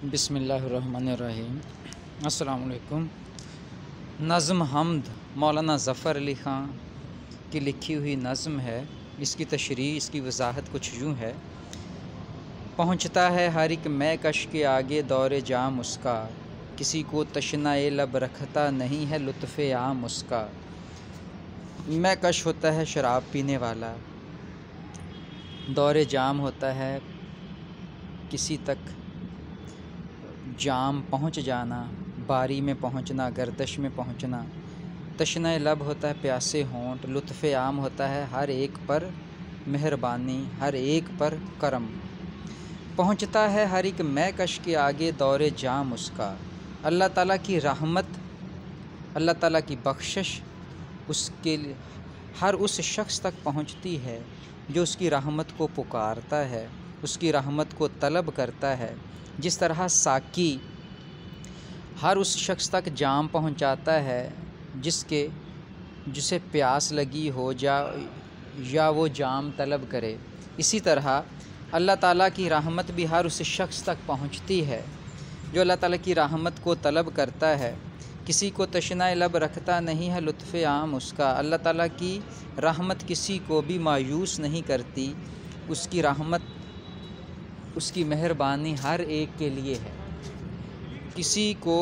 بسم اللہ الرحمن الرحیم۔ السلام علیکم۔ نظم حمد مولانا ظفر علی خان کی لکھی ہوئی نظم ہے۔ اس کی تشریح، اس کی وضاحت کچھ یوں ہے: پہنچتا ہے ہر ایک میں کش کے آگے دور جام اس کا، کسی کو تشنۂ لب رکھتا نہیں ہے لطف عام اس کا۔ میں کش ہوتا ہے شراب پینے والا، دور جام ہوتا ہے کسی تک جام پہنچ جانا، باری میں پہنچنا، گردش میں پہنچنا۔ تشنۂ لب ہوتا ہے پیاسے ہونٹ، لطف عام ہوتا ہے ہر ایک پر مہربانی، ہر ایک پر کرم۔ پہنچتا ہے ہر ایک میں کش کے آگے دور جام اس کا۔ اللہ تعالیٰ کی رحمت، اللہ تعالیٰ کی بخشش اس کے ہر اس شخص تک پہنچتی ہے جو اس کی رحمت کو پکارتا ہے، اس کی رحمت کو طلب کرتا ہے۔ جس طرح ساقی ہر اس شخص تک جام پہنچاتا ہے جسے پیاس لگی ہو یا وہ جام طلب کرے، اسی طرح اللہ تعالیٰ کی رحمت بھی ہر اس شخص تک پہنچتی ہے جو اللہ تعالیٰ کی رحمت کو طلب کرتا ہے۔ کسی کو تشنۂ لب رکھتا نہیں ہے لطف عام اس کا۔ اللہ تعالیٰ کی رحمت کسی کو بھی مایوس نہیں کرتی، اس کی رحمت، اس کی مہربانی ہر ایک کے لیے ہے۔ کسی کو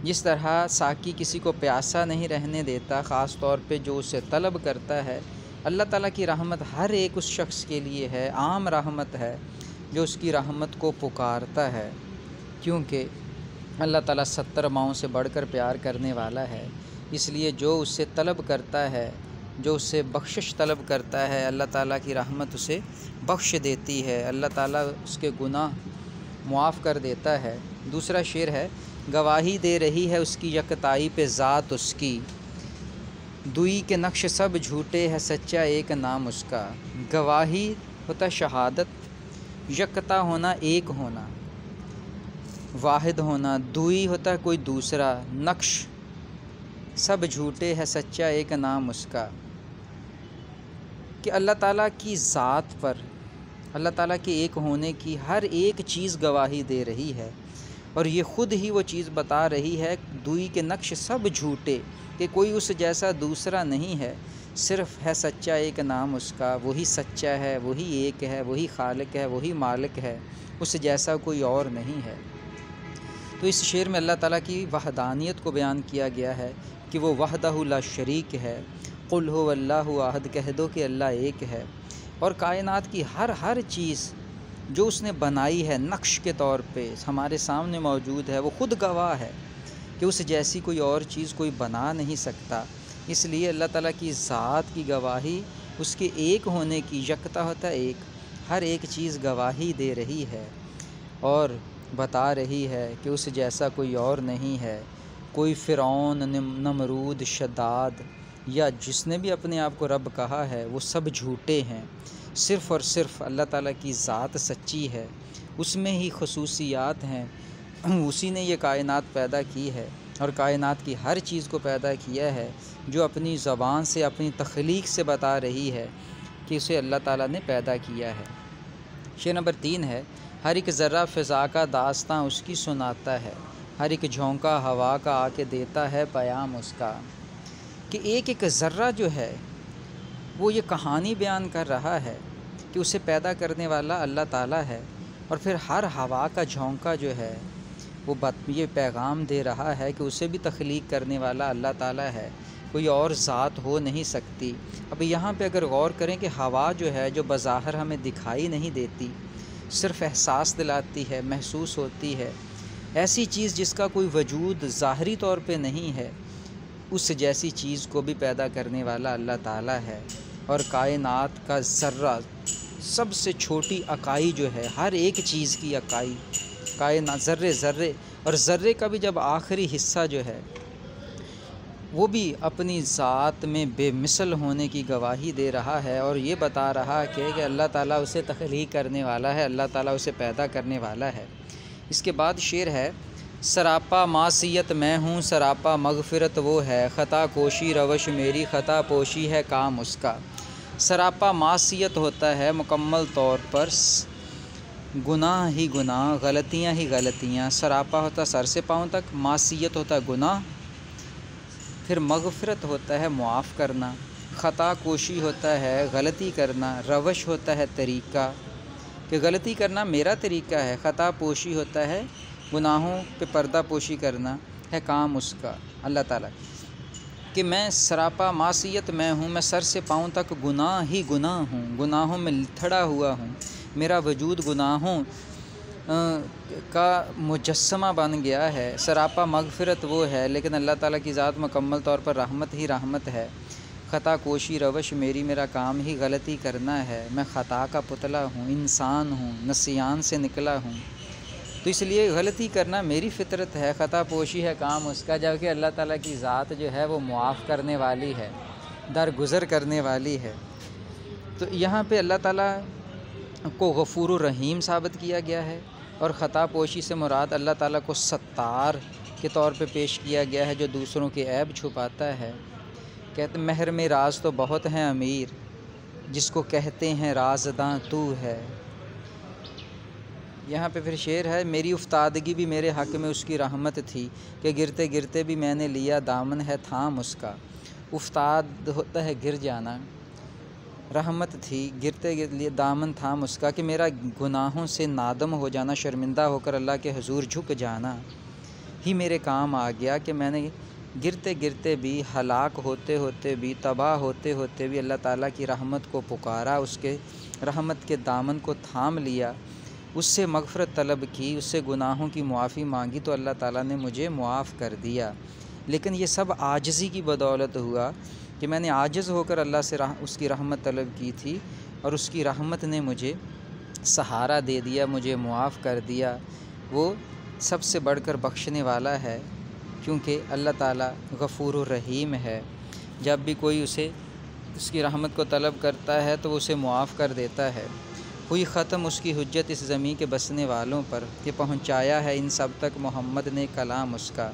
جس طرح ساقی کسی کو پیاسا نہیں رہنے دیتا، خاص طور پہ جو اسے طلب کرتا ہے، اللہ تعالیٰ کی رحمت ہر ایک اس شخص کے لیے ہے، عام رحمت ہے جو اس کی رحمت کو پکارتا ہے، کیونکہ اللہ تعالیٰ 70 ماؤں سے بڑھ کر پیار کرنے والا ہے۔ اس لیے جو اس سے طلب کرتا ہے، جو اس سے بخشش طلب کرتا ہے، اللہ تعالیٰ کی رحمت اسے بخش دیتی ہے، اللہ تعالیٰ اس کے گناہ معاف کر دیتا ہے۔ دوسرا شعر ہے: گواہی دے رہی ہے اس کی یکتائی پہ ذات اس کی، دوئی کے نقش سب جھوٹے ہے سچا ایک نام اس کا۔ گواہی ہوتا شہادت، یکتا ہونا، ایک ہونا، واحد ہونا، دوئی ہوتا ہے کوئی دوسرا، نقش سب جھوٹے ہے سچا ایک نام اس کا، کہ اللہ تعالیٰ کی ذات پر، اللہ تعالیٰ کے ایک ہونے کی ہر ایک چیز گواہی دے رہی ہے، اور یہ خود ہی وہ چیز بتا رہی ہے، دوئی کے نقش سب جھوٹے، کہ کوئی اس جیسا دوسرا نہیں ہے، صرف ہے سچا ایک نام اس کا، وہی سچا ہے، وہی ایک ہے، وہی خالق ہے، وہی مالک ہے، اس جیسا کوئی اور نہیں ہے۔ تو اس شعر میں اللہ تعالیٰ کی وحدانیت کو بیان کیا گیا ہے کہ وہ وحدہ لا شریک ہے۔ قل هو اللہ احد، کہہ دو کہ اللہ ایک ہے، اور کائنات کی ہر چیز جو اس نے بنائی ہے نقش کے طور پہ ہمارے سامنے موجود ہے، وہ خود گواہ ہے کہ اس جیسی کوئی اور چیز کوئی بنا نہیں سکتا۔ اس لیے اللہ تعالیٰ کی ذات کی گواہی، اس کے ایک ہونے کی، یکتا ہوتا ہے ایک، ہر ایک چیز گواہی دے رہی ہے اور بتا رہی ہے کہ اس جیسا کوئی اور نہیں ہے۔ کوئی فرعون، نمرود، شداد یا جس نے بھی اپنے آپ کو رب کہا ہے، وہ سب جھوٹے ہیں، صرف اور صرف اللہ تعالیٰ کی ذات سچی ہے، اس میں ہی خصوصیات ہیں، اسی نے یہ کائنات پیدا کی ہے اور کائنات کی ہر چیز کو پیدا کیا ہے، جو اپنی زبان سے، اپنی تخلیق سے بتا رہی ہے کہ اسے اللہ تعالیٰ نے پیدا کیا ہے۔ شعر نمبر 3 ہے: ہر ایک ذرہ فضا کا داستاں اس کی سناتا ہے، ہر ایک جھونکا ہوا کا آ کے دیتا ہے پیام اس کا، کہ ایک ایک ذرہ جو ہے وہ یہ کہانی بیان کر رہا ہے کہ اسے پیدا کرنے والا اللہ تعالیٰ ہے، اور پھر ہر ہوا کا جھونکا جو ہے وہ یہ پیغام دے رہا ہے کہ اسے بھی تخلیق کرنے والا اللہ تعالیٰ ہے، کوئی اور ذات ہو نہیں سکتی۔ اب یہاں پہ اگر غور کریں کہ ہوا جو ہے، جو بظاہر ہمیں دکھائی نہیں دیتی، صرف احساس دلاتی ہے، محسوس ہوتی ہے، ایسی چیز جس کا کوئی وجود ظاہری طور پہ نہیں ہے، اس جیسی چیز کو بھی پیدا کرنے والا اللہ تعالیٰ ہے۔ اور کائنات کا ذرہ، سب سے چھوٹی اکائی جو ہے، ہر ایک چیز کی اکائی، کائنات ذرے اور ذرے کا بھی جب آخری حصہ جو ہے وہ بھی اپنی ذات میں بے مثل ہونے کی گواہی دے رہا ہے، اور یہ بتا رہا ہے کہ اللہ تعالیٰ اسے تخلیق کرنے والا ہے، اللہ تعالیٰ اسے پیدا کرنے والا ہے۔ اس کے بعد شعر ہے: سراپا معصیت میں ہوں سراپا مغفرت وہ ہے، خطا کوشی روش میری خطا پوشی ہے کام اس کا۔ سراپا معصیت ہوتا ہے مکمل طور پر گناہ ہی گناہ، غلطیاں ہی غلطیاں، سراپا ہوتا سر سے پاؤں تک، معصیت ہوتا گناہ، پھر مغفرت ہوتا ہے معاف کرنا، خطا کوشی ہوتا ہے غلطی کرنا، روش ہوتا ہے طریقہ کہ غلطی کرنا میرا طریقہ ہے، خطا پوشی ہوتا ہے گناہوں پہ پردہ پوشی کرنا ہے کام اس کا اللہ تعالیٰ، کہ میں سراپا معصیت میں ہوں، میں سر سے پاؤں تک گناہ ہی گناہ ہوں، گناہوں میں لتھڑا ہوا ہوں، میرا وجود گناہوں کا مجسمہ بن گیا ہے۔ سراپا مغفرت وہ ہے، لیکن اللہ تعالیٰ کی ذات مکمل طور پر رحمت ہی رحمت ہے۔ خطا کوشی روش میرا کام ہی غلطی کرنا ہے، میں خطا کا پتلا ہوں، انسان ہوں، نسیان سے نکلا ہوں، تو اس لیے غلطی کرنا میری فطرت ہے، خطا پوشی ہے کام اس کا، جبکہ اللہ تعالیٰ کی ذات جو ہے وہ معاف کرنے والی ہے، درگزر کرنے والی ہے۔ تو یہاں پہ اللہ تعالیٰ کو غفور الرحیم ثابت کیا گیا ہے، اور خطا پوشی سے مراد اللہ تعالیٰ کو ستار کے طور پہ پیش کیا گیا ہے، جو دوسروں کے عیب چھپاتا ہے۔ کہتے محرم راز تو بہت ہیں امیر، جس کو کہتے ہیں رازداں تو ہے۔ یہاں پہ پھر شعر ہے، میری افتادگی بھی میرے حق میں اس کی رحمت تھی، کہ گرتے گرتے بھی میں نے لیا دامن ہے تھام اس کا۔ افتاد ہوتا ہے گر جانا، رحمت تھی گرتے گرتے دامن تھام اس کا، کہ میرا گناہوں سے نادم ہو جانا، شرمندہ ہو کر اللہ کے حضور جھک جانا ہی میرے کام آ گیا، کہ میں نے گرتے گرتے بھی، ہلاک ہوتے ہوتے بھی، تباہ ہوتے ہوتے بھی اللہ تعالیٰ کی رحمت کو پکارا، اس کے رحمت کے دامن کو تھام لیا، اس سے مغفرت طلب کی، اس سے گناہوں کی معافی مانگی، تو اللہ تعالیٰ نے مجھے معاف کر دیا۔ لیکن یہ سب عاجزی کی بدولت ہوا، کہ میں نے عاجز ہو کر اللہ سے اس کی رحمت طلب کی تھی، اور اس کی رحمت نے مجھے سہارا دے دیا، مجھے معاف کر دیا۔ وہ سب سے بڑھ کر بخشنے والا ہے، کیونکہ اللہ تعالیٰ غفور الرحیم ہے۔ جب بھی کوئی اس کی رحمت کو طلب کرتا ہے تو وہ اسے معاف کر دیتا ہے۔ ہوئی ختم اس کی حجت اس زمین کے بسنے والوں پر، کہ پہنچایا ہے ان سب تک محمد نے کلام اس کا۔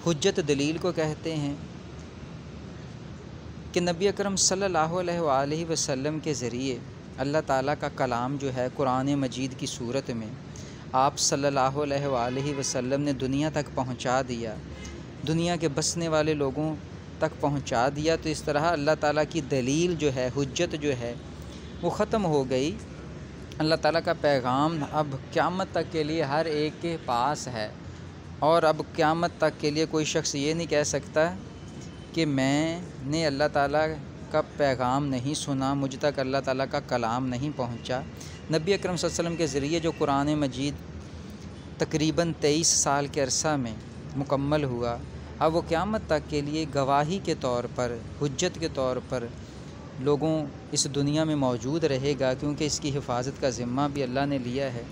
حجت دلیل کو کہتے ہیں، کہ نبی اکرم صلی اللہ علیہ وآلہ وسلم کے ذریعے اللہ تعالیٰ کا کلام جو ہے قرآن مجید کی صورت میں آپ صلی اللہ علیہ وآلہ وسلم نے دنیا تک پہنچا دیا، دنیا کے بسنے والے لوگوں تک پہنچا دیا، تو اس طرح اللہ تعالیٰ کی دلیل جو ہے، حجت جو ہے وہ ختم ہو گئی۔ اللہ تعالیٰ کا پیغام اب قیامت تک کے لیے ہر ایک کے پاس ہے، اور اب قیامت تک کے لیے کوئی شخص یہ نہیں کہہ سکتا کہ میں نے اللہ تعالیٰ کا پیغام نہیں سنا، مجھ تک اللہ تعالیٰ کا کلام نہیں پہنچا۔ نبی اکرم صلی اللہ علیہ وسلم کے ذریعے جو قرآن مجید تقریباً 23 سال کے عرصہ میں مکمل ہوا، اب وہ قیامت تک کے لیے گواہی کے طور پر، حجت کے طور پر لوگوں اس دنیا میں موجود رہے گا، کیونکہ اس کی حفاظت کا ذمہ بھی اللہ نے لیا ہے۔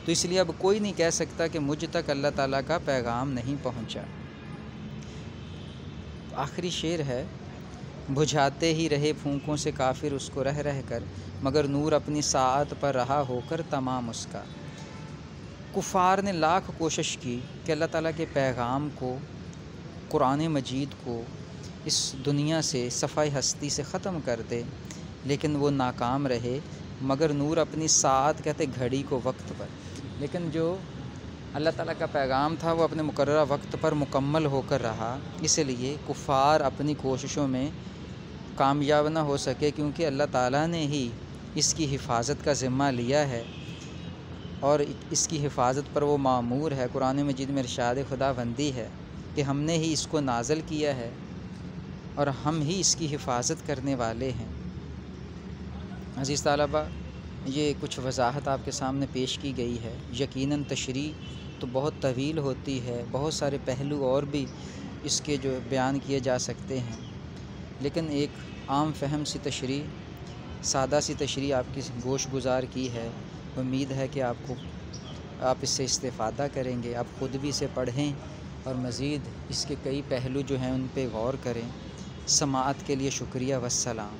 تو اس لیے اب کوئی نہیں کہہ سکتا کہ مجھ تک اللہ تعالیٰ کا پیغام نہیں پہنچا۔ آخری شعر ہے، بجھاتے ہی رہے پھونکوں سے کافر اس کو رہ رہ کر، مگر نور اپنی ساعت پر رہا ہو کر تمام اس کا۔ کفار نے لاکھ کوشش کی کہ اللہ تعالیٰ کے پیغام کو، قرآن مجید کو اس دنیا سے، صفحہ ہستی سے ختم کر دے، لیکن وہ ناکام رہے، مگر نور اپنی ساعت کہتے گھڑی کو وقت پر، لیکن جو اللہ تعالیٰ کا پیغام تھا وہ اپنے مقررہ وقت پر مکمل ہو کر رہا۔ اس لیے کفار اپنی کوششوں میں کامیاب نہ ہو سکے، کیونکہ اللہ تعالیٰ نے ہی اس کی حفاظت کا ذمہ لیا ہے، اور اس کی حفاظت پر وہ مامور ہے۔ قرآن مجید میں ارشاد خداوندی ہے کہ ہم نے ہی اس کو نازل کیا ہے، اور ہم ہی اس کی حفاظت کرنے والے ہیں۔ عزیز طلباء، یہ کچھ وضاحت آپ کے سامنے پیش کی گئی ہے۔ یقیناً تشریح تو بہت طویل ہوتی ہے، بہت سارے پہلو اور بھی اس کے جو بیان کیے جا سکتے ہیں، لیکن ایک عام فہم سی تشریح، سادہ سی تشریح آپ کی گوش گزار کی ہے۔ امید ہے کہ آپ اس سے استفادہ کریں گے، آپ خود بھی اسے پڑھیں، اور مزید اس کے کئی پہلو جو ہیں ان پہ غور کریں۔ سماعت کے لیے شکریہ، والسلام۔